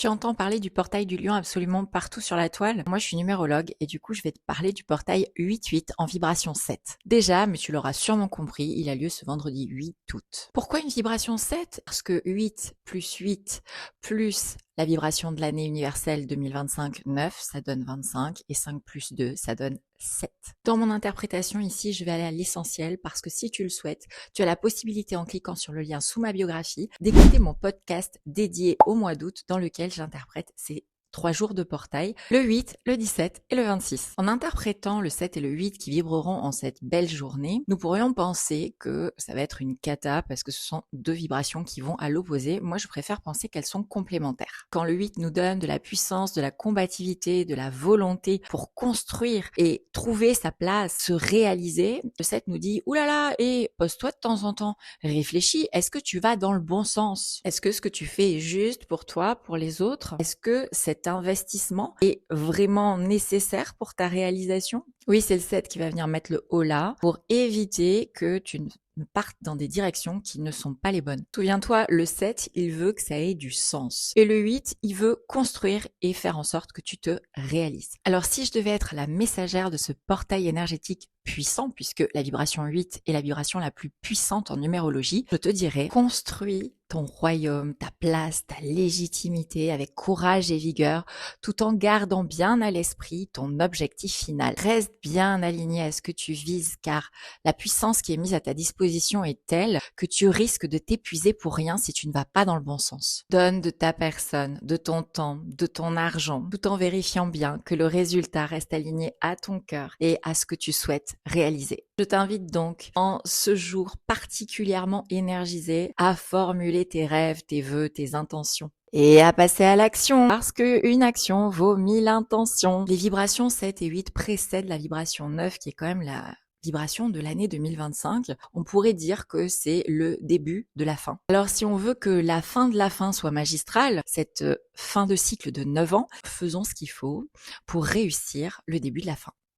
Tu entends parler du portail du lion absolument partout sur la toile. Moi, je suis numérologue et du coup, je vais te parler du portail 8-8 en vibration 7. Déjà, mais tu l'auras sûrement compris, il a lieu ce vendredi 8 août. Pourquoi une vibration 7? Parce que 8 plus la vibration de l'année universelle 2025, 9, ça donne 25 et 5 plus 2, ça donne 7. Dans mon interprétation ici, je vais aller à l'essentiel parce que si tu le souhaites, tu as la possibilité en cliquant sur le lien sous ma biographie d'écouter mon podcast dédié au mois d'août dans lequel j'interprète ces 3 jours de portail, le 8, le 17 et le 26. En interprétant le 7 et le 8 qui vibreront en cette belle journée, nous pourrions penser que ça va être une cata parce que ce sont deux vibrations qui vont à l'opposé. Moi, je préfère penser qu'elles sont complémentaires. Quand le 8 nous donne de la puissance, de la combativité, de la volonté pour construire et trouver sa place, se réaliser, le 7 nous dit « Oulala, et pose-toi de temps en temps, réfléchis, est-ce que tu vas dans le bon sens? Est-ce que ce que tu fais est juste pour toi, pour les autres? Est-ce que cet investissement est vraiment nécessaire pour ta réalisation? » Oui, c'est le 7 qui va venir mettre le haut là pour éviter que tu ne partent dans des directions qui ne sont pas les bonnes. Souviens-toi, le 7, il veut que ça ait du sens. Et le 8, il veut construire et faire en sorte que tu te réalises. Alors si je devais être la messagère de ce portail énergétique puissant, puisque la vibration 8 est la vibration la plus puissante en numérologie, je te dirais, construis ton royaume, ta place, ta légitimité avec courage et vigueur, tout en gardant bien à l'esprit ton objectif final. Reste bien aligné à ce que tu vises, car la puissance qui est mise à ta disposition est telle que tu risques de t'épuiser pour rien si tu ne vas pas dans le bon sens. Donne de ta personne, de ton temps, de ton argent, tout en vérifiant bien que le résultat reste aligné à ton cœur et à ce que tu souhaites réaliser. Je t'invite donc, en ce jour particulièrement énergisé, à formuler tes rêves, tes vœux, tes intentions. Et à passer à l'action, parce que une action vaut 1000 intentions. Les vibrations 7 et 8 précèdent la vibration 9, qui est quand même la vibration de l'année 2025. On pourrait dire que c'est le début de la fin. Alors si on veut que la fin de la fin soit magistrale, cette fin de cycle de 9 ans, faisons ce qu'il faut pour réussir le début de la fin.